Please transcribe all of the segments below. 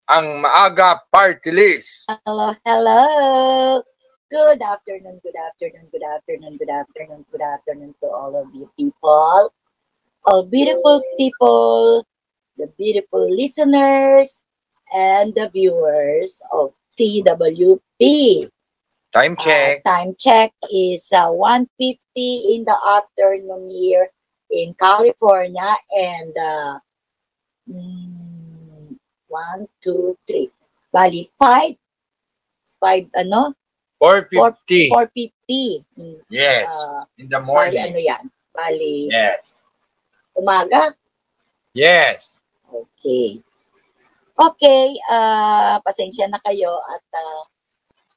ang Maaga Party List. Hello, hello. Good afternoon, good afternoon, good afternoon, good afternoon, good afternoon to all of you people. All beautiful people, the beautiful listeners, and the viewers of TWP. Time check. Time check is 1:50 in the afternoon here in California, and 1, 2, 3. Bali, 5, 4:50. 4:50. Yes, in the morning. Bali, ano yan? Bali, Yes. umaga? Yes. Okay. Okay, pasensya na kayo at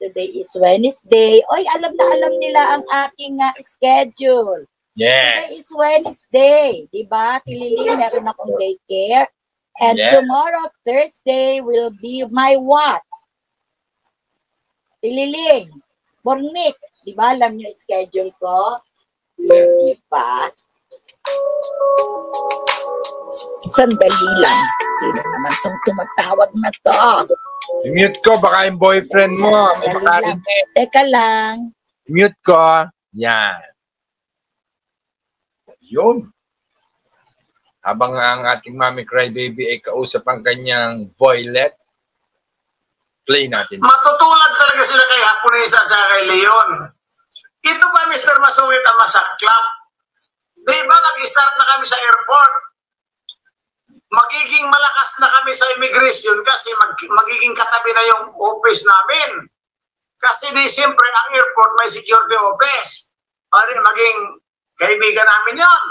today is Wednesday. Oy, alam na alam nila ang aking schedule. Today is Yes. Wednesday, di ba? Tililing, meron akong daycare. And Yes. tomorrow, Thursday, will be my what? Tililing, Bornik. Di ba? Alam niyo yung schedule ko? Di ba? Sandali lang. Sino naman itong tumatawag na to? Mute ko, baka yung boyfriend mo. May Sandali lang. makarinig. Teka lang. Mute ko. Yan. Yun. Habang ang ating Mami Crybaby ay kausap ang kanyang Violet, play natin. Matutulad talaga sila kay Hapunesa at kay Leon. Ito ba, Mr. Masungit, ang masaklap? Di ba mag-start na kami sa airport? Magiging malakas na kami sa immigration kasi magiging katabi na yung office namin. Kasi di siyempre ang airport may security office. O di, maging kaibigan namin yon.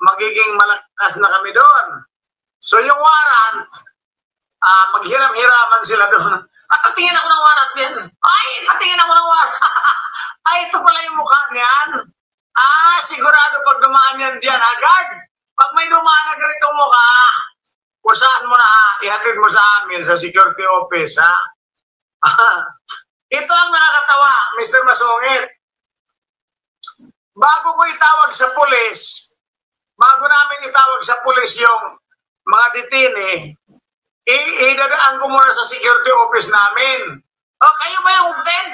Magiging malakas na kami doon. So yung warrant, maghiram-hiraman sila doon. At patingin ako ng warrant yan. Ay, patingin ako ng warrant. Ay, ito pala yung mukha niyan. Sigurado pag dumaan yan diyan agad. Pag may dumaan na ganitong mukha, pusahan mo na, ihatid mo sa amin sa security office, ha? Ito ang nakakatawa, Mr. Masungit. Bago ko itawag sa pulis, bago namin itawag sa pulis yung mga detine, idadaan ko muna sa security office namin. O, kayo ba yung obten?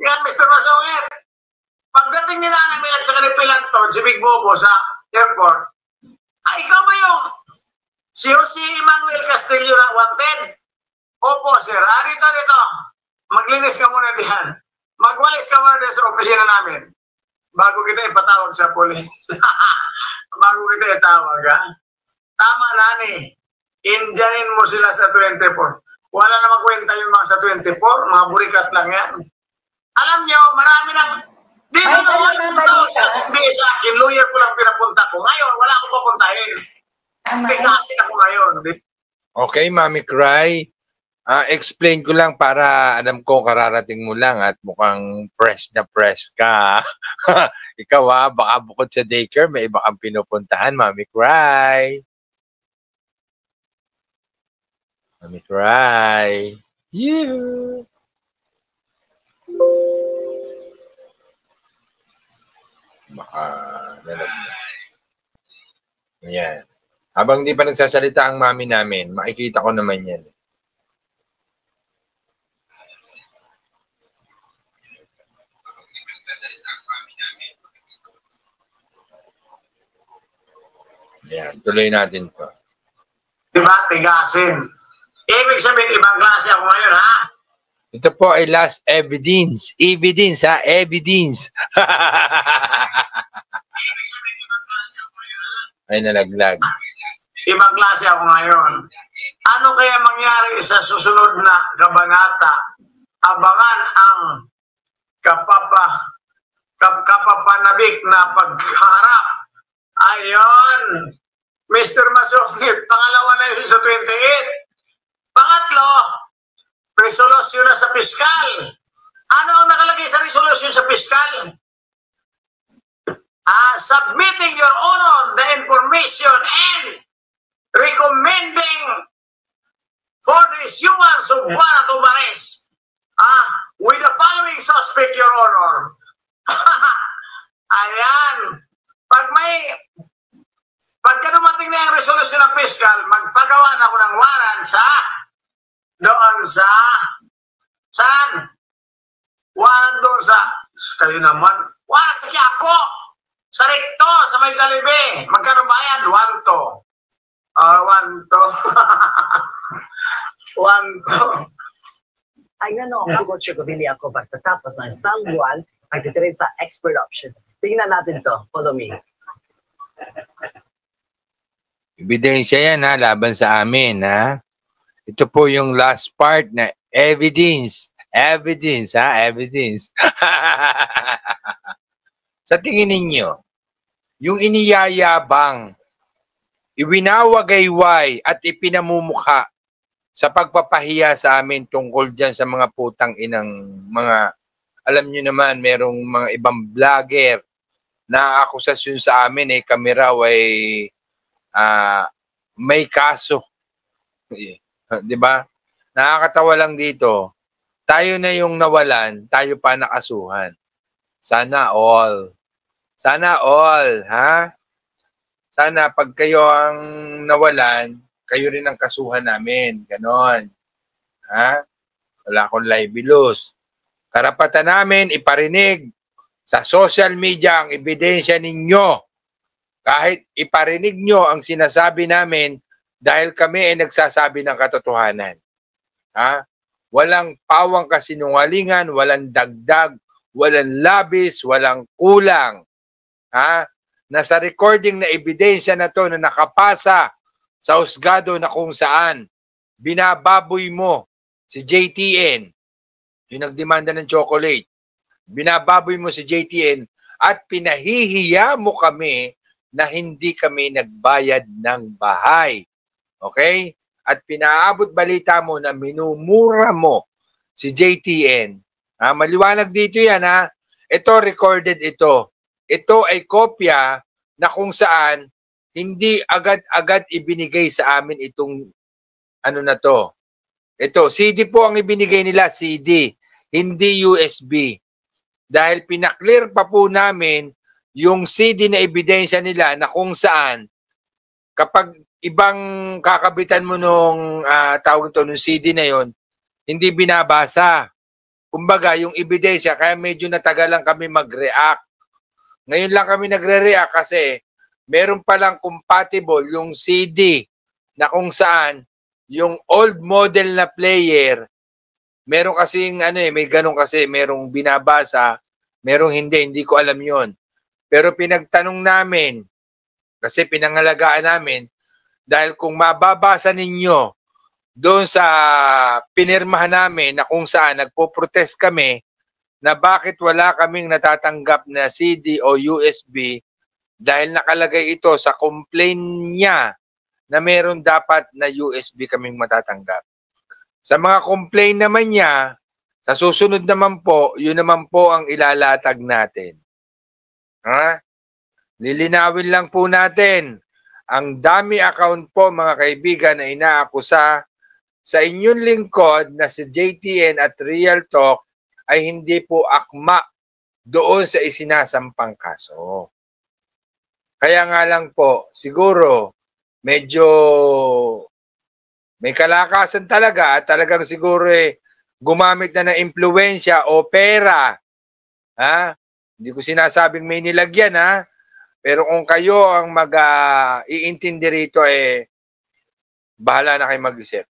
Yan, Mr. Masungit. Pagdating nila namin at sa kanipilan to, si Big Bobo sa airport, ikaw ba yung si Jose Emmanuel Castillo na wanted? Opo, sir. Dito. Maglinis ka muna diyan. Magwalis ka muna din sa opisina namin. Bago kita ipatawag sa polis. Bago kita itawag, ha? Tama, nani. Indianin mo sila sa 24. Wala namang kwenta yung mga sa 24. Mga burikat lang yan. Alam nyo, marami ng... Di ba noon nagpunta sa hindi sa akin, lawyer ko lang pinapunta ko. Ngayon, wala akong papuntahin. Hindi kasi ako ngayon. Okay, Mami Cry. Explain ko lang para alam ko kararating mo lang at mukhang fresh na fresh ka. Ikaw baka bukod sa daycare, may iba kang pinupuntahan, Mami Cry. Mami Cry. Yeah. Baka nalagyan. Ayan. Habang di pa nagsasalita ang mami namin, makikita ko naman yan. Ayan, tuloy natin to. Diba, tigasin. Ibig sabihin, ibang klase ako ngayon, ha? Ito po ay last evidence. Evidence, ha? Evidence. Ay, nalaglag. Ibang klase ako ngayon. Ano kaya mangyari sa susunod na kabanata? Abangan ang kapapanabik na pagharap. Ayon, Mr. Masungit, pangalawa na yun sa 28. Pangatlo, resolusyon na sa piskal. Ano ang nakalagay sa resolusyon sa piskal? Submitting your honor the information and recommending for the issuance of warrant of arrest with the following suspect, your honor. Ayan. Pagka dumating na yung resolution Fiscal, magpagawa na ako ng warrant sa doon sa saan? Warrant doon sa kayo naman. Warrant sa Quiapo. Sa Recto, sa may Jollibee. Magkano bayad? 1 to. 1 to. 1 to. Ay ano, Coach Covili ako pagtatapos ng isang buwan, nagtitrade sa expert option. Tingnan natin to. Follow me. Ebidensya yan ha, laban sa amin ha. Ito po yung last part na evidence. Evidence ha, evidence. Sa tingin ninyo, yung iniyayabang, iwinawagayway at ipinamumukha sa pagpapahiya sa amin tungkol dyan sa mga putang inang mga, alam nyo naman, merong mga ibang vlogger na akusasyon sa amin kami raw ay may kaso. Diba? Nakakatawa lang dito. Tayo na yung nawalan, tayo pa nakasuhan. Sana all. Sana all, ha? Sana pag kayo ang nawalan, kayo rin ang kasuhan namin. Ganon. Ha? Wala akong libelous. Karapatan namin iparinig sa social media ang ebidensya ninyo. Kahit iparinig nyo ang sinasabi namin dahil kami ay nagsasabi ng katotohanan. Ha? Walang pawang kasinungalingan, walang dagdag, walang labis, walang kulang. Ha? Nasa recording na ebidensya na to na nakapasa sa husgado na kung saan binababoy mo si JTN, yung nagdemanda ng chocolate, binababoy mo si JTN at pinahihiya mo kami na hindi kami nagbayad ng bahay. Okay? At pinaabot balita mo na minumura mo si JTN. Ha? Maliwanag dito yan ha. Ito recorded ito. Ito ay kopya na kung saan hindi agad-agad ibinigay sa amin itong ano na to. Ito, CD po ang ibinigay nila, CD, hindi USB. Dahil pinaklear pa po namin yung CD na ebidensya nila na kung saan kapag ibang kakabitan mo nung tawag ito, nung CD na yon, hindi binabasa. Kumbaga, yung ebidensya, kaya medyo natagalan kami mag-react. Ngayon lang kami nagre-react kasi meron palang compatible yung CD na kung saan yung old model na player, meron kasing may ganun kasi, merong binabasa, merong hindi ko alam yon. Pero pinagtanong namin, kasi pinangalagaan namin, dahil kung mababasa ninyo doon sa pinirmahan namin na kung saan nagpo-protest kami na bakit wala kaming natatanggap na CD o USB, dahil nakalagay ito sa complaint niya na meron dapat na USB kaming matatanggap. Sa mga complaint naman niya, sa susunod naman po, yun naman po ang ilalatag natin. Ha? Lilinawin lang po natin, ang dami account po mga kaibigan na inaakusa sa inyong lingkod na si JTN at Real Talk ay hindi po akma doon sa isinasampang kaso. Kaya nga lang po, siguro, medyo may kalakasan talaga at talagang siguro gumamit na ng impluwensya o pera. Ha? Hindi ko sinasabing may nilagyan ha. Pero kung kayo ang mag-iintindi rito bahala na kayo mag-isip.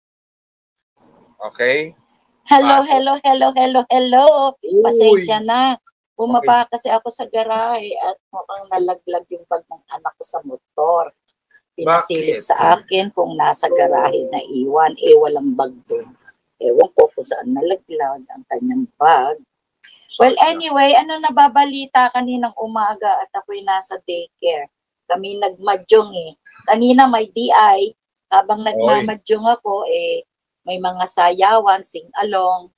Okay? Hello. Pasensya na. Bumaba kasi ako sa garahe at mukhang nalaglag yung bag ng anak ko sa motor. Pinasilip sa akin kung nasa garahe na iwan. Walang bag doon. Ewan ko kung saan nalaglag ang kanyang bag. Well, anyway, nababalita kaninang umaga at ako'y nasa daycare. Kami nagmadyong Kanina may DI. Habang nagmamadyong ako, may mga sayawan, sing-along.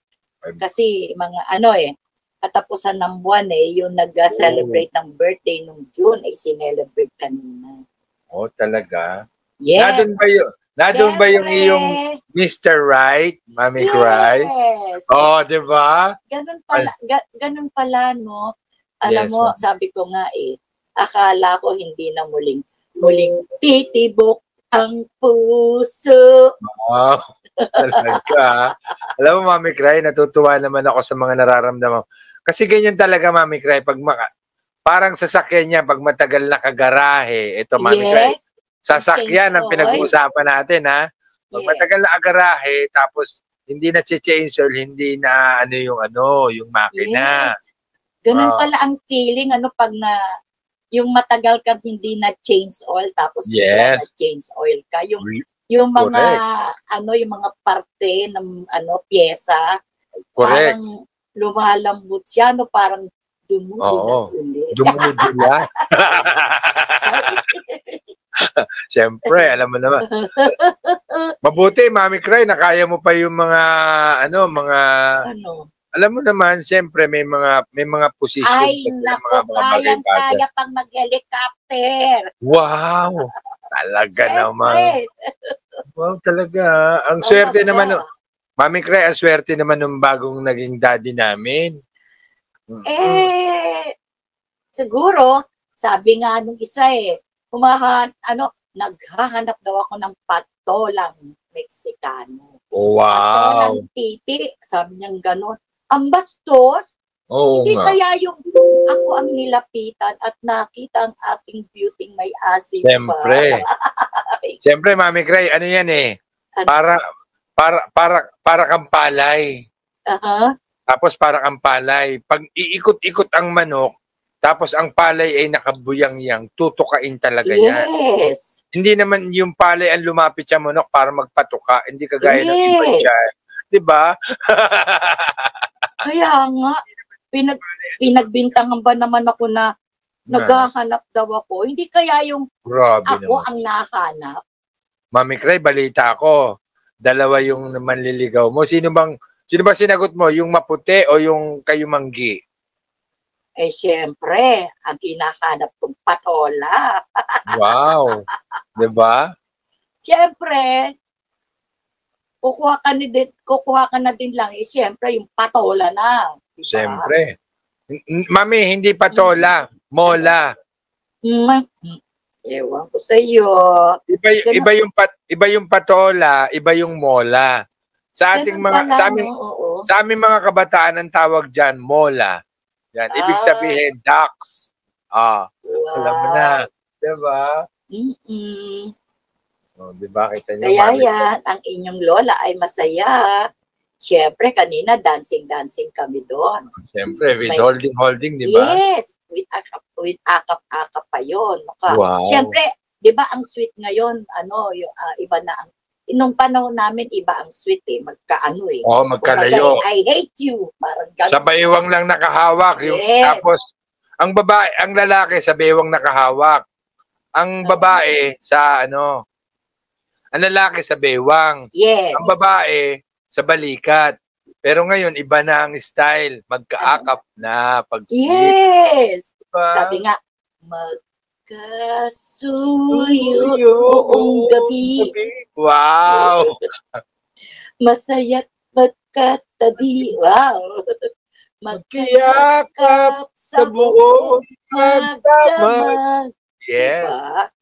Kasi mga katapusan ng buwan yung nag-celebrate ng birthday nung June sinelebrate kanina. Oh, talaga? Yes. Nadun ba yung iyong Mr. Right, Mami Cry? Yes. Oh, di ba? Ganun pala, no? Alam mo, sabi ko nga akala ko hindi na muling titibok ang puso. Wow. Talaga. Alam mo, Mami Cray, natutuwa naman ako sa mga nararamdaman. Kasi ganyan talaga, Mami Cray, parang sasakyan niya, pag matagal nakagarahe, ito, Mami Cray, Yes. sasakyan ang Change oil. pinag-uusapan natin, ha? Pag Yes. matagal na agarahe, tapos hindi na change oil, hindi na yung makina. Yes. Ganun Wow. pala ang feeling, pag yung matagal ka hindi na change oil, tapos bigla na Yes. change oil ka. Yung mga, Correct. yung mga parte ng, pyesa, Correct. parang lumalambot siya, parang dumudulas Oo. ulit. Dumudulas. Siyempre, alam mo naman. Mabuti, Mami Cray, na kaya mo pa yung mga, alam mo naman, siyempre, may mga position Ay, kasi ng naku, mga bagay-bagay. kayang-kaya pang mag-helicopter. Wow! Talaga naman. Siyempre. Wow, talaga. Ang swerte naman, Mami Cray, ang swerte naman ng bagong naging daddy namin. Siguro, sabi nga nung isa naghahanap daw ako ng patolang Meksikano. Wow. Patolang titi, sabi niyang gano'n. Ang bastos, Oo hindi nga. kaya yung ako ang nilapitan at nakita ang aking beauty may asin Siyempre. Siyempre, Mami Cray, ano yan eh? Para kang palay. Tapos para kang palay. Pag iikot-ikot ang manok, tapos ang palay ay nakabuyang-yang, tutukain talaga yan. Yes. Hindi naman yung palay ang lumapit sa manok para magpatuka. Hindi kagaya ng iba Yes. dyan. Diba? Kaya nga, pinagbintangan ba naman ako na naghahanap daw ako? Hindi kaya yung Grabe ako naman. ang nahanap? Mami Cray, balita ko. Dalawa yung manliligaw mo. Sino ba sinagot mo? Yung maputi o yung kayumanggi? Siyempre, ang hinahanap kong patola. Wow. Diba? Siyempre, kukuha ka na din lang, siyempre, yung patola na. Diba? Siyempre. Mami, hindi patola. Mola. Ewan ko sa iyo. Iba yung patola, iba yung mola. Sa ating sa aming mga kabataan ang tawag diyan mola. Yan, ibig sabihin ducks. Wow. Alam mo na, 'di ba? Oh, 'di ba kita niyo? Kaya yan, ang inyong lola ay masaya. Siyempre, kanina dancing kami doon. Siyempre, with holding, 'di ba? Yes, with akap-akap pa yun. Wow. Siyempre, 'di ba ang sweet ngayon, yung iba na ang nung panahon namin iba ang sweet magkaano Oh, magkalayo. I hate you, parang ganun. Sa baywang lang nakahawak, Yes. Tapos ang lalaki sa baywang nakahawak. Ang babae sa ang lalaki sa baywang. Yes. Ang babae sa balikat. Pero ngayon, iba na ang style. Magkaakap na pag-sleep. Yes. Diba? Sabi nga, magkasuyo buong gabi. Wow! Masaya't magkatabi. Wow! Magkiyakap sa buong magdamag. Yes. Diba?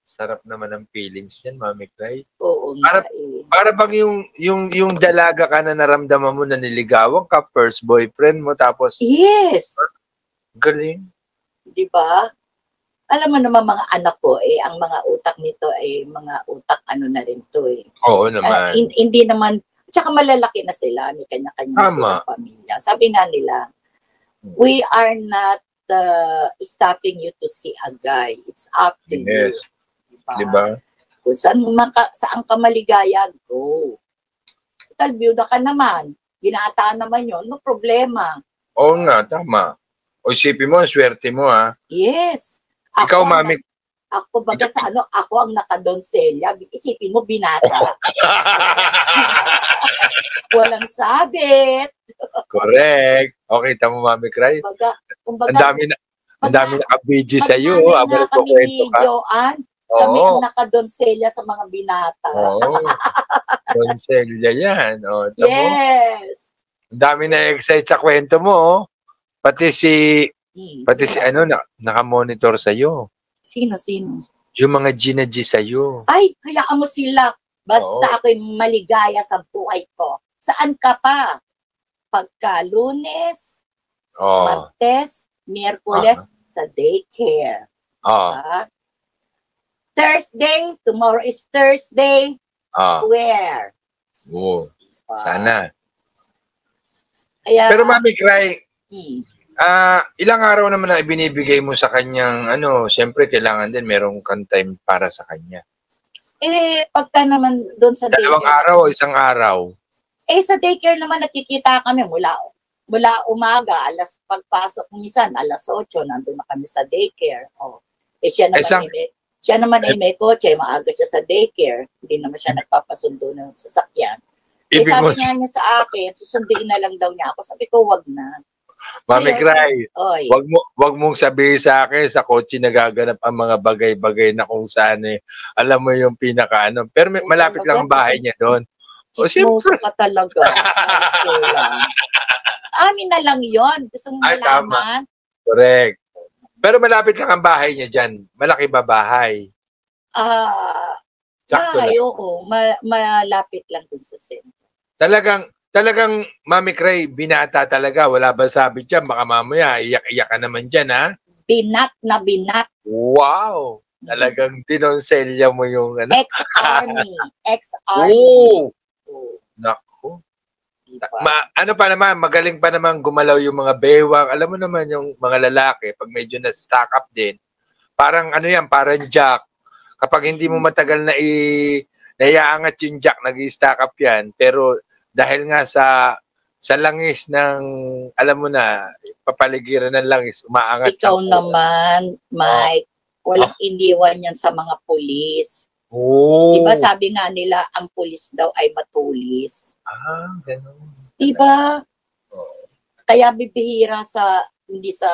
Sarap naman ang feelings yan, Mami Cray. Oo nga Para bang yung dalaga ka na naramdaman mo na niligawan ka, first boyfriend mo, tapos yes. galing. Diba? Alam mo naman mga anak ko, ang mga utak nito ay mga utak na rin to Oo naman. Hindi naman, tsaka malalaki na sila, may kanya-kanya na silang pamilya. Sabi nga nila, we are not stopping you to see a guy. It's up to you. Diba? Kung saan ka maligaya, go. Total, byuda ka naman. Ginataan naman yun, no problema. Oo nga, tama. O isipin mo, swerte mo Yes. Ikaw, Mami. Ako baga sa ako ang nakadonselya. Isipin mo, binata. Walang sabit. Correct. Okay, tama, Mami Cray. Ang dami na kabidyo sa iyo. Habang kami ni Joanne, kami ang nakadonselya sa mga binata. Oo. Donselya yan. Yes. Ang dami na excite sa kwento mo. Pati si nakamonitor sa iyo. Sino? Yung mga G sa'yo. Ay, hayaan mo sila. Basta Oo. ako'y maligaya sa buhay ko. Saan ka pa? Pagka Lunes, Oh. Martes, Miyerkules, sa daycare. Oh. Thursday, tomorrow is Thursday. Oh. Where? Oh. Sana. Kaya, Pero Mami Cry, hmm, ilang araw naman na ibinibigay mo sa kanyang, siyempre kailangan din merong kang time para sa kanya. pagka naman doon sa Dalawang daycare. araw o isang araw? Sa daycare naman nakikita kami mula umaga, pagpasok minsan, 8:00, nandun na kami sa daycare. Siya naman ay may kotse, maaga siya sa daycare. Hindi naman siya nagpapasundo ng sasakyan. Sabi nga niya sa akin, susunduin na lang daw niya ako. Sabi ko, wag na. Mami Cry, Oy. wag mong sabihin sa akin sa kotse nagaganap ang mga bagay-bagay na kung saan alam mo yung pinaka Pero malapit lang ang bahay niya doon. Chismoso ka talaga. Amin na lang yon. Gusto mong malaman? Correct. Pero malapit lang ang bahay niya dyan. Malaki ba bahay? Sakto lang. Oo. Malapit lang dun sa sentro. Talagang Mami Cray, binata talaga. Wala ba sabi dyan? Baka mamaya, iyak-iyak ka naman dyan, ha? Binat na binat. Wow! Talagang dinonselya mo yung Ex-army. Oh! Naku. Diba? Ano pa naman, magaling pa naman gumalaw yung mga bewang. Alam mo naman yung mga lalaki, pag medyo na-stack up din, parang parang jack. Kapag hindi mo matagal na naiaangat yung jack, nag-i-stack up yan. Pero dahil nga sa langis ng, alam mo na, papaligiran ng langis, umaangat. Ikaw naman, Mike, walang iniwan yan sa mga pulis. Diba sabi nga nila, ang pulis daw ay matulis. Ganun. Diba? Kaya bibihira hindi sa,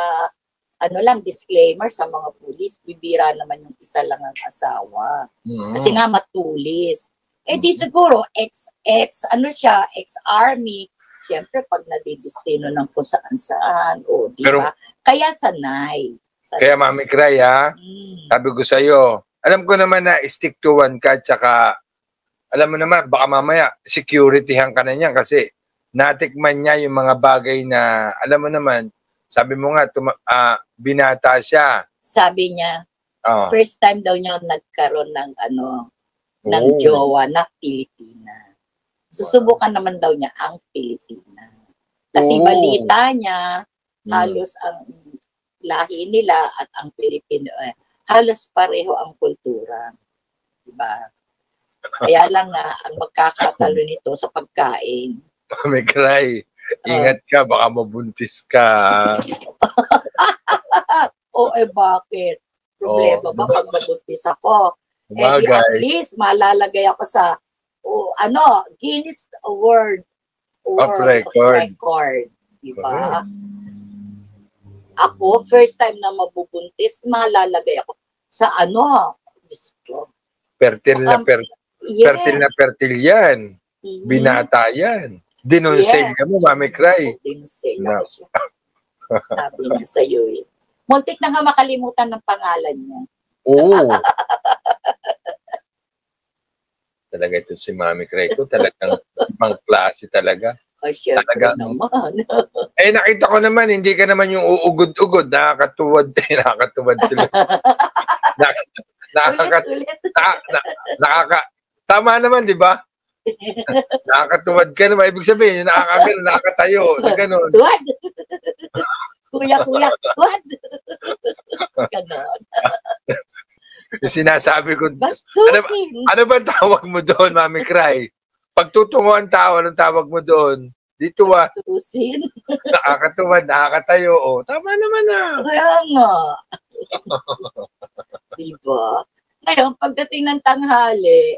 disclaimer sa mga pulis, bibihira naman yung isa lang ang asawa. Kasi nga matulis. Di siguro, ex-army. Siyempre, pag nadidistino ng kung saan-saan, diba? Kaya sanay. Kaya Mami Cray, sabi ko sa'yo, alam ko naman na stick to one ka, tsaka, alam mo naman, baka mamaya, securityhan ka na niyan kasi natikman niya yung mga bagay na, alam mo naman, sabi mo nga, binata siya. Sabi niya, first time daw niya nagkaroon ng ng jowa na Pilipina. Susubukan naman daw niya ang Pilipina. Kasi balita niya, halos ang lahi nila at ang Pilipino, halos pareho ang kultura. Diba? Kaya lang nga, ang magkakatalo nito sa pagkain. Mami Cray, ingat ka, baka mabuntis ka. Bakit? Problema ba pag mabuntis ako? At least malalagay ako sa Guinness World of Record. Diba? Ako, first time na mabubuntis, malalagay ako sa Fertil na fertil yan. Binata yan. Dinonselya mo, Mami Cray. Dinonselya ko siya. Sabi niya sa'yo Muntik na nga makalimutan ng pangalan niya. Talaga ito si Mami Cray ko. Talagang ibang klase talaga. Syempre naman. Nakita ko naman, hindi ka naman yung uugod-ugod. Nakakatuwad. Nakakatuwad sila. Tama naman, di ba? Nakakatuwad ka naman. Ibig sabihin, nakakatayo. Na gano'n. Tuwad! Kuya, tuwad! Ganon. Yung sinasabi ko, bastusin! Ano ba tawag mo doon, Mami Cray? Pagtutungo ang tao, anong tawag mo doon? Dito bastusin. Nakakatuwad, nakakatayo. Tama naman Kaya nga. Diba? Ngayon, pagdating ng tanghali,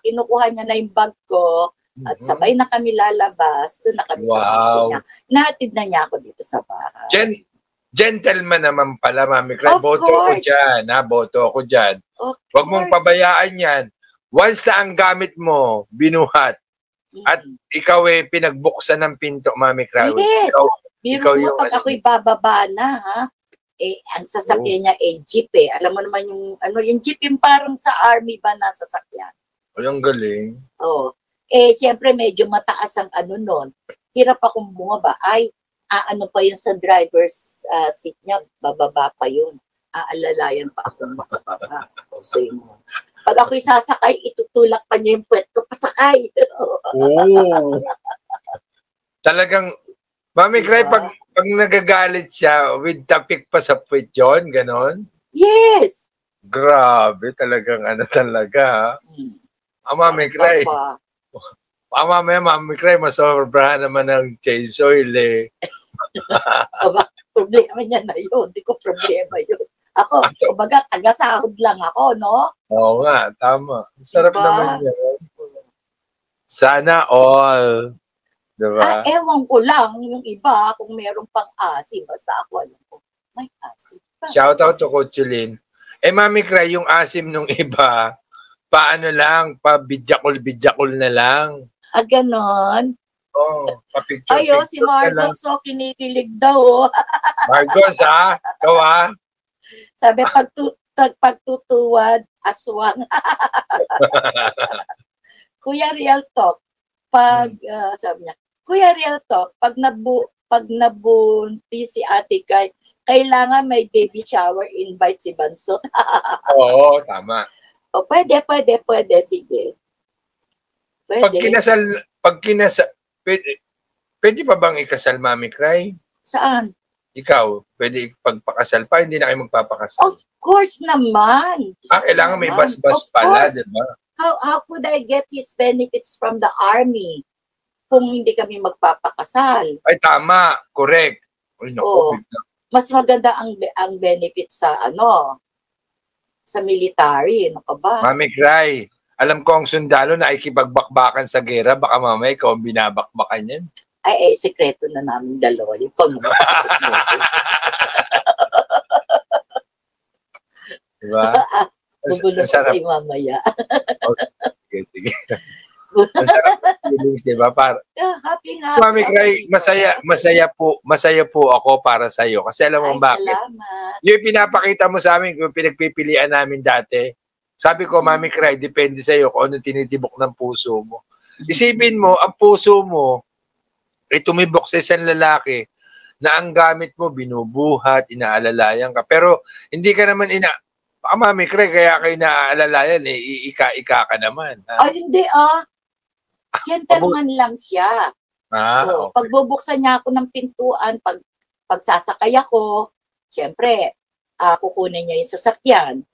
kinukuha niya na yung bag ko at sabay na kami lalabas. Doon na kami sa kotse niya. Nahatid na niya ako dito sa bahay. Gentleman naman pala, Mami Cray. Boto ako dyan. Boto ako dyan. Huwag mong pabayaan yan. Once na ang gamit mo, binuhat, at ikaw pinagbuksan ng pinto, Mami Cray. Yes. Ikaw yung pag ako'y bababa na, ang sasakyan niya jeep Alam mo naman yung jeep yung parang sa army ba na sasakyan. Ang galing. Oo. Siyempre medyo mataas ang nun. Hirap akong bumaba. Ano pa yun sa driver's seat niya, bababa pa yun. Aalalayan pa akong makababa. So yun. Pag ako'y sasakay, itutulak pa niya yung puwet ko, pasakay. Oo. Talagang, Mami Cray, pag nagagalit siya, with tapik pa sa puwet yun, ganon? Yes! Grabe, talagang talaga. Mami Cray. Mamaya, Mami Cray, masobrahan naman ng change oil Problema niya na yun. Hindi ko problema yun. Ako, kumbaga, taga-sahod lang ako, no? Oo nga, tama. Sarap naman yun. Sana all. Diba? Ewan ko lang, yung iba, kung meron pang asim, basta ako alam ko, may asim. Shout out to Coach Lynn. Mami Cray, yung asim nung iba, paano lang, pa-bidyakol na lang. Ganon. Pa-picture. Si Marcos, kinikilig daw. Marcos, Ikaw, Sabi, pagtutuwad, aswang. Kuya Real Talk, sabi niya, Kuya Real Talk, pag nabunti si Ate Kay, kailangan may baby shower invite si Banso. Oo, tama. Pwede, sige. Pwede. Pag kinasal, pwede pa bang ikasal, Mami Cray? Saan? Ikaw, pwede pagpakasal pa, hindi na kayo magpapakasal. Of course naman. Kailangan may bas-bas pala, di ba? How could I get his benefits from the army kung hindi kami magpapakasal? Ay, tama. Correct. Ay, naku, mas maganda ang benefits sa sa military. Ano ka ba? Mami Cray, alam ko ang sundalo na ikipagbakbakan sa gera, baka mamaya ikaw ang binabakbakan yan. Sekreto na namin dalawa. Yung naman. Diba? Bubulong ko sa'yo mamaya. Sige. Ang sarap ng feelings, diba? Happy nga. Mami Cray, masaya po ako para sa'yo. Kasi alam mo bakit? Salamat. Yung pinapakita mo sa amin, yung pinagpipilian namin dati, sabi ko, Mami Cray, depende sa'yo kung ano tinitibok ng puso mo. Isipin mo, ang puso mo, ay tumibok sa isang lalaki na ang gamit mo, binubuhat, inaalalayan ka. Pero hindi ka naman Mami Cray, kaya kayo naaalalayan, ika-ika ka naman. Hindi Gentleman lang siya. Okay. Pagbubuksan niya ako ng pintuan, pagsasakay ako, syempre, kukunin niya yung sasakyan.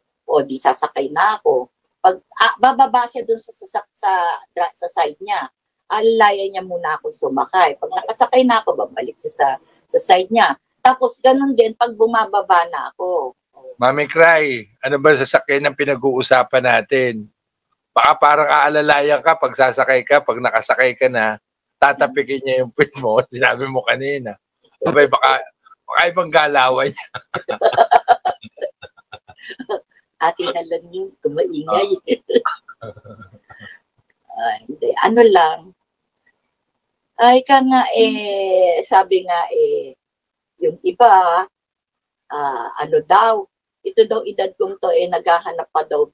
Di sasakay na ako. Pag bababa siya dun sa side niya, alalayan niya muna ako sumakay. Pag nakasakay na ako, babalik siya sa side niya. Tapos ganun din pag bumababa na ako. Mami Cray, ano ba sasakyan ang pinag-uusapan natin? Baka parang aalalayan ka pag sasakay ka, pag nakasakay ka na, tatapikin niya yung puwet mo, sinabi mo kanina. Baka ibang galawan niya. Atin na lang yung kumaingay. Hindi, ano lang. Sabi nga yung iba, ito daw edad kong to, naghahanap pa daw,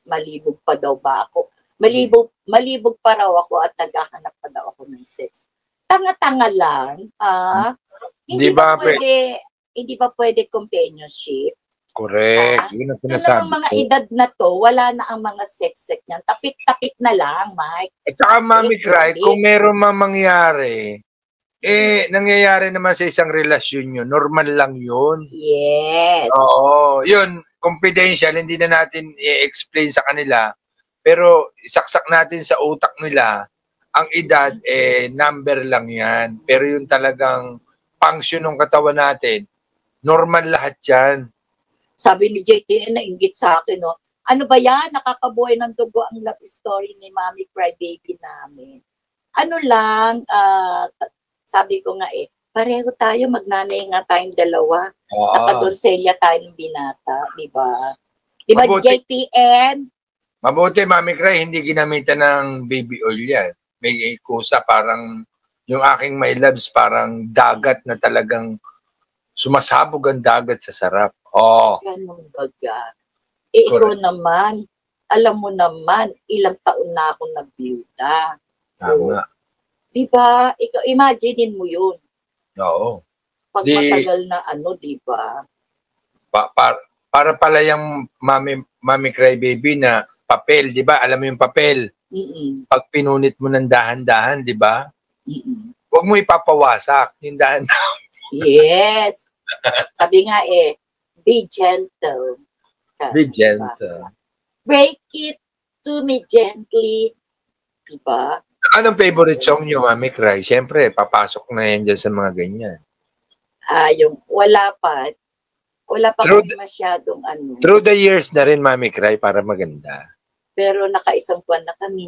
malibog pa daw ba ako? Malibog pa raw ako at naghahanap pa daw ako ng sex. Tanga-tanga lang, hindi ba pwede companionship? Correct. Yun ang sinasabi. Ang mga edad na to, wala na ang mga sex niyan. Tapik-tapik na lang, Mike. At saka, Mami Cray, kung meron mangyari, nangyayari naman sa isang relasyon yun. Normal lang yun. Yes. Oo. Yun, confidential, hindi na natin i-explain sa kanila. Pero, isaksak natin sa utak nila, ang edad, number lang yan. Pero yung talagang function ng katawan natin, normal lahat yan. Sabi ni JTN, nainggit sa akin, ano ba yan? Nakakabuhay ng dugo ang love story ni Mami Cry Baby namin. Ano lang, sabi ko nga pareho tayo, magnanay nga tayong dalawa. Nakadonselya tayo ng binata, di ba? Di ba, JTN? Mabuti, Mami Cray, hindi ginamitan ng baby oil yan. May kusa, parang yung aking my loves, parang dagat na talagang Sumasabog ang dagat sa sarap. Oh, Ganun baga. Eh, ikaw naman, alam mo naman, ilang taon na akong nabiyuda. tama. Diba? Ikaw, imaginein mo yun. Oo. Pag Di- matagal na diba? Para pala yung Mami Cry Baby na papel, di ba? Alam mo yung papel? Mm-mm. Pag pinunit mo ng dahan-dahan, di ba? Mm-mm. Huwag mo ipapawasak yung dahan-dahan. Yes. Sabi nga be gentle. Be gentle. Break it to me gently. Diba? Anong favorite song nyo, Mami Cry? Siyempre, papasok na yan dyan sa mga ganyan. Yung wala pa Through kami masyadong Through the years na rin, Mami Cry, para maganda. pero nakaisang buwan na kami.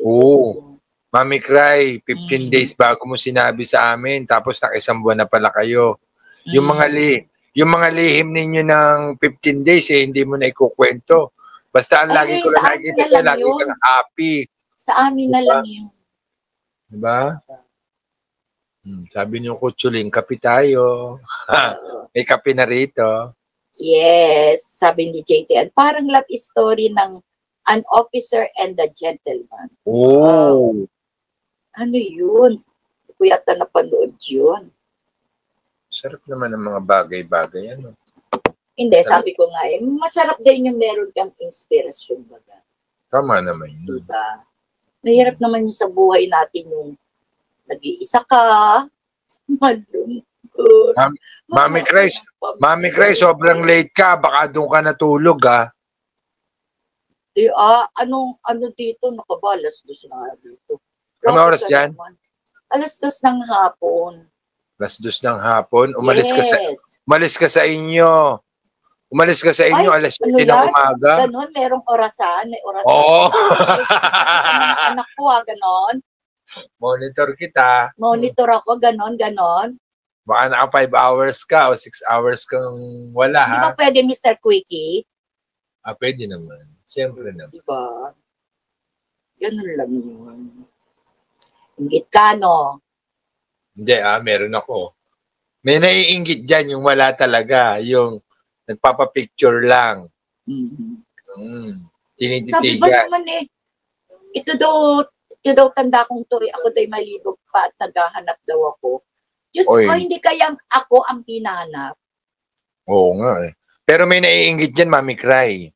Oo. Mami Cry, 15 days bago mo sinabi sa amin, tapos nakaisang buwan na pala kayo. Yung mga lihim ninyo ng 15 days, hindi mo na ikukwento. Basta ang lagi ko lang nakikita sa'yo, lagi kang happy. Sa amin na lang yun. Diba? Sabi niyo, Kutsuling, kape tayo. May kape na rito. Yes, sabi ni JTN. Parang love story ng An Officer and the Gentleman. Oh. Ano yun? Kuya ta napanood yun. Sarap naman ang mga bagay-bagay. Ano? Hindi, sabi ko nga masarap din yung meron kang inspirasyon baga. Tama naman yun. Diba? Mahirap naman yung sa buhay natin yung nag-iisa ka, malungkot. Mami Cry, sobrang late ka. Baka doon ka natulog, ha? Ano dito? Nakaba, alas 2 na dito. Ano oras dyan? Alas 2 ng hapon. Alas 2 ng hapon. Umalis Yes. ka sa inyo. Umalis ka sa inyo, Ay, alas 7 ng umaga. Ganon, merong orasan. May orasan. Oo. Anak ko, ganon. Monitor kita. Monitor ako, ganon. Baka naka 5 hours ka o 6 hours kang wala, Di ha? ba pwede, Mr. Quickie? Pwede naman. Siyempre naman. Di ba? Ganon lang yun. Inggit ka, no? Hindi, meron ako. May naiinggit dyan yung wala talaga. Yung nagpapapicture lang. Sabi ba Tinititigan. naman ito daw tanda kong turi, ako da'y malibog pa at naghahanap daw ako. Diyos ko, hindi kayang ako ang hinanap. Oo nga eh. Pero may naiinggit dyan, Mami Cry.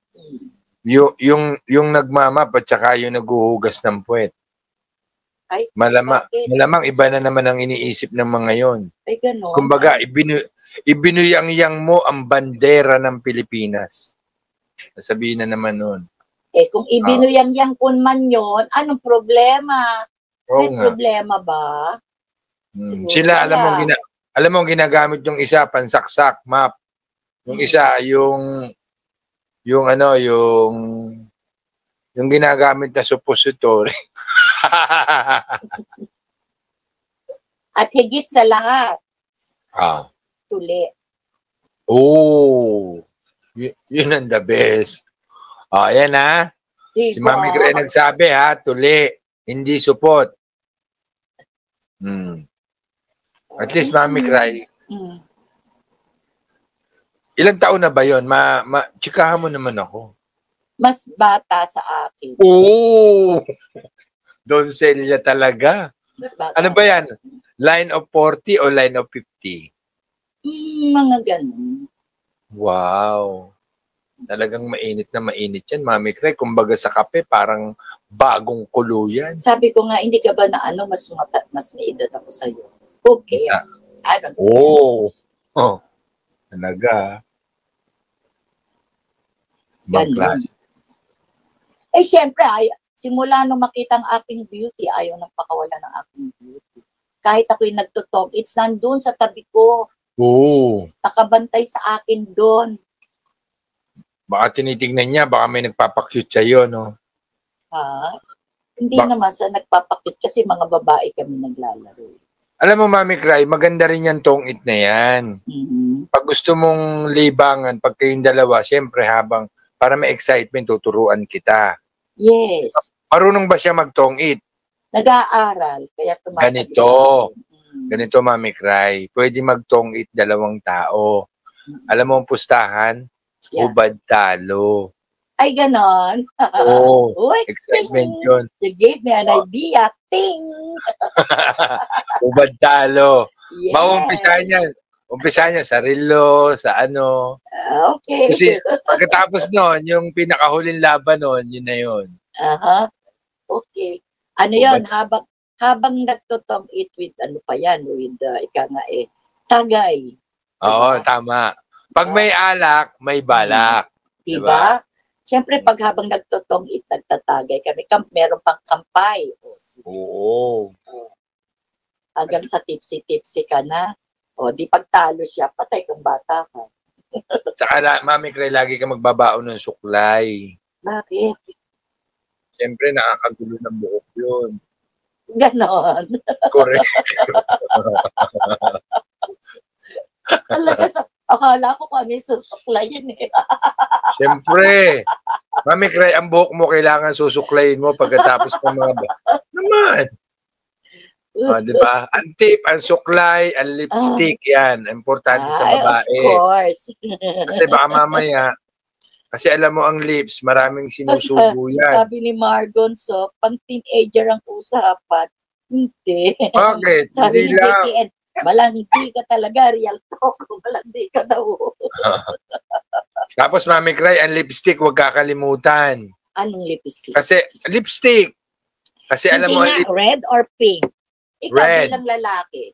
Yung nagmamap at saka yung naghuhugas ng puwet. Ay, malamang iba na naman ang iniisip ng mga yon. Ay, gano'n. Kumbaga, ibinuyang-yang mo ang bandera ng Pilipinas. Sabihin na naman nun. Kung ibinuyang-yang kun man yon, anong problema? May problema ba? Sila, alam mo, ginagamit yung isa, pansaksak, map. Yung isa, yung ginagamit na suppository. At higit sa lahat, tuli. Oh, yun ang the best. Ayan ha. Diba? Si Mami Cry nagsabi ha, tuli, hindi supot. At least Mami Cry, ilang taon na ba yun? Tsikahan mo naman ako. Mas bata sa akin. Oo! Donselya talaga. Ano ba yan? Line of 40 o line of 50? Mga ganun. Wow. Talagang mainit na mainit yan, Mami Cry. Kumbaga sa kape, parang bagong kulo yan. Sabi ko nga, hindi ka ba na mas may edad ako sa'yo? Who cares? I don't care. Oh. Talaga. Ganun. Siyempre, simula nung makita ang aking beauty, ayaw nang pakawala ng aking beauty. Kahit ako'y nagtutong, it's nandun sa tabi ko. Oo. Nakabantay sa akin doon. Baka tinitignan niya, baka may nagpapakyut sa'yo, no? Hindi naman sa nagpapakit kasi mga babae kami naglalaro. Alam mo, Mami Cry, maganda rin yan tong-it na yan. Pag gusto mong libangan, pag kayong dalawa, siyempre habang para may excitement, tuturuan kita. Yes. Marunong ba siya mag-tong-it? Nag-aaral. Kaya Ganito. Ganito, Mami Cry. Pwede magtong-it 2 tao. Alam mo ang pustahan? Yeah. Hubad talo. Ay, ganon. Oo. Uy, Excitement ting! yun. You gave me an idea. Ting! Hubad talo. Yes. Maumpisahan yan. Umpisahan niya sa relo, sa ano. Okay. Kasi pagkatapos noon, yung pinakahuling laban noon, yun na yun. Aha. Okay. Ano yun, habang nagtotong it with, ano pa yan, with, ika nga tagay. Oo, tama. Pag may alak, may balak. Diba? Siyempre, pag habang nagtotong it, nagtatagay kami, meron pang kampay. Oo. Hanggang sa tipsy-tipsy ka na. O, di pagtalo siya, patay kung bata ka. Saka, Mami Cray, lagi ka magbabaon ng suklay. Bakit? Siyempre, nakakagulo ng buhok yun. Ganon. Correct. Talaga akala ko kami susuklayin eh. Siyempre. Mami Cray, ang buhok mo kailangan susuklayin mo pagkatapos ng mga naman. Diba? Ang tip, ang suklay, ang lipstick, yan. Importante sa babae. Of course. Kasi baka mamaya, kasi alam mo ang lips, maraming sinusubo yan. Sabi ni Margon, so, pang teenager ang usapan. Hindi. Bakit? Sabi Hindi ni lang. JTN, malandi ka talaga, real talk, malandi ka daw. Tapos, Mami Cray, ang lipstick, huwag kakalimutan. Anong lipstick? Kasi, lipstick. Kasi alam mo, hindi nga, red or pink? Ikaw red. bilang lalaki.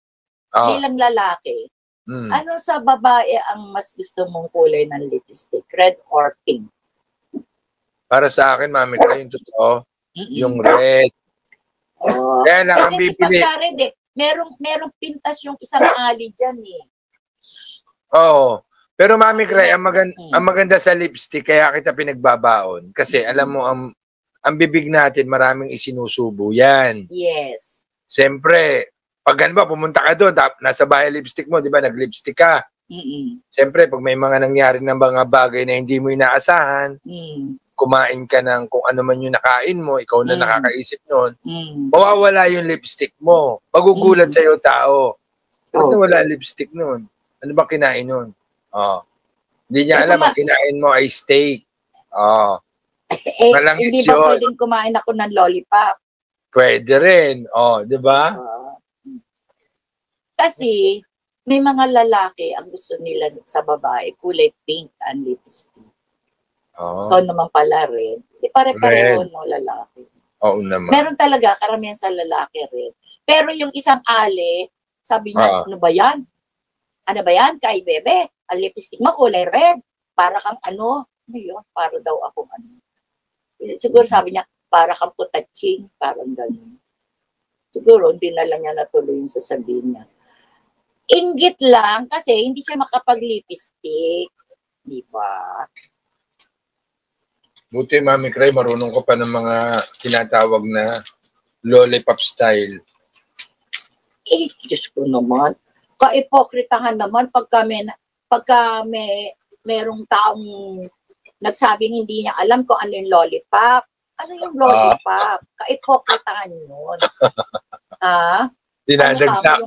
Oh. Bilang lalaki. Ano sa babae ang mas gusto mong kulay ng lipstick? Red or pink? Para sa akin, Mami Cray, yung totoo, yung red. Oh. Kaya lang ang Kasi bibili. pagka-red merong pintas yung isang ali dyan eh. Oo. Pero Mami Cray, ang maganda sa lipstick, kaya kita pinagbabaon. Kasi alam mo, ang bibig natin, maraming isinusubo yan. Yes. Siyempre, pag ba, pumunta ka doon, nasa bahay lipstick mo, di ba, nag-lipstick ka. Siyempre, pag may mga nangyari ng mga bagay na hindi mo inaasahan, kumain ka ng kung ano man yung nakain mo, ikaw na nakakaisip noon, mawawala yung lipstick mo. Magugulat sa'yo tao. Ba't wala lipstick noon? Ano ba kinain noon? Hindi niya alam, ang kinain mo ay steak. Hindi ba pwedeng kumain ako ng lollipop? Pwede rin. Di ba? Kasi, may mga lalaki ang gusto nila sa babae, kulay pink ang lipstick. Ikaw naman pala rin. Di pare-pareho ng lalaki. Oo naman. Meron talaga, karamihan sa lalaki rin. Pero yung isang ale, sabi niya, ano ba yan? Ano ba yan, kay bebe? Ang lipstick mo, kulay red. Para kang ano yun? Para daw akong ano. Siguro sabi niya, para kang putatsing, parang gano'n. Siguro, hindi na lang niya natuloy yung sasabihin niya. Inggit lang, kasi hindi siya makapag-lipstick. Di ba? Buti, Mami Cray, marunong ko pa ng mga tinatawag na lollipop style. Diyos ko naman. Ka-ipokritahan naman pagka merong taong nagsabing hindi niya alam kung ano yung lollipop. Ano yung lollipop? Ka-ipokritahan yun. Dinadagsa.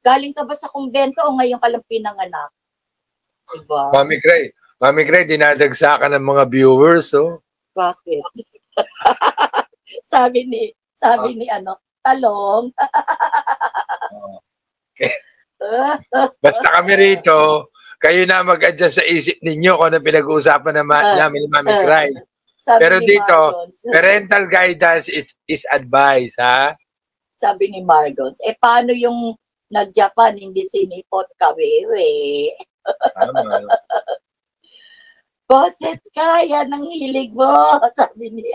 Galing ka ba sa kumbento o ngayon ka lang pinanganak? Diba? Mami Cray, dinadagsa ka ng mga viewers, Bakit? sabi ni Talong. Basta kami rito, kayo na mag-adjust sa isip ninyo kung ano pinag-uusapan namin ni Mami Cray. Pero dito, parental guidance is advice, ha? Sabi ni Margons, paano yung nag-Japan, hindi sinipot kawewe? Tama. Boset, kaya ng hilig mo. Sabi ni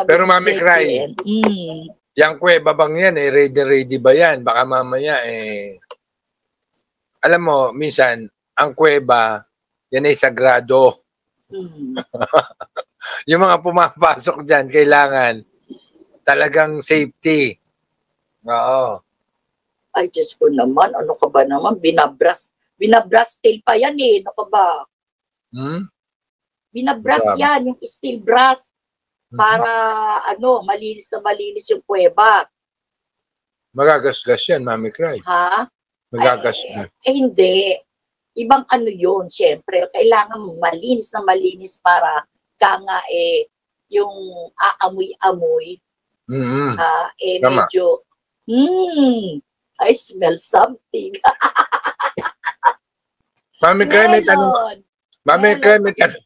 Pero Mami Cray, yung kuweba bang yan, ready ba yan? Baka mamaya, alam mo, minsan, ang kuweba, yan ay sagrado. Yung mga pumapasok dyan, kailangan talagang safety. Oo. Ay, Diyos ko naman, ano ka ba naman? Binabras steel pa yan ano ka ba? Binabras yan, yung steel brass. Para, malinis na malinis yung kuweba. Magagasgas yan, Mami Cry. Ha? Magagasgas. Hindi. Ibang ano yun, syempre. Kailangan malinis na malinis para nga yung aamoy-amoy, Mm-hmm. Tama. medyo, I smell something. Mami Cry, may tanong. Melon. Mami Cry, may tanong.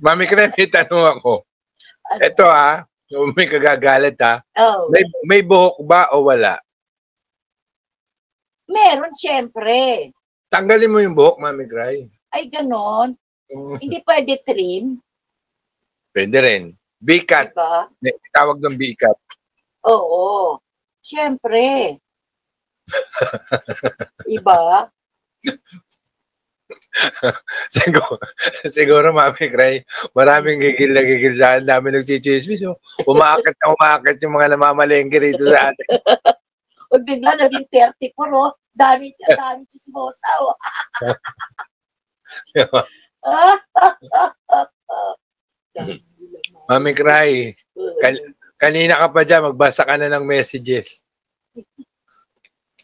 Mami Cry, may tanong ako. Ano? Ito may kagagalit Oh. May buhok ba o wala? Meron, syempre. Tanggalin mo yung buhok, Mami Cry. Ay, ganon. Hindi pwede trim, Pwede rin. Bikat. diba? Tawag ng bikat. Oo. Syempre. Iba? Siguro, Mami Cry, maraming gigil na gigil sa akin. Dami nagsichismis. Umaakit na umaakit yung mga namamalengke rito sa atin. O bigla naging 34, oh. Dami chismosa, oh. Mami Cry, kanina ka pa dyan, magbasa ka na ng messages.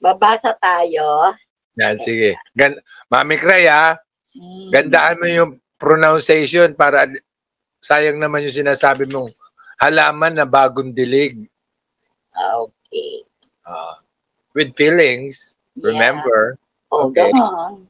Babasa tayo. Yan, sige. Mami Cry, Mm. gandaan mo yung pronunciation para sayang naman yung sinasabi mong halaman na bagong dilig. Okay. With feelings, remember. Oh, Okay. ganon.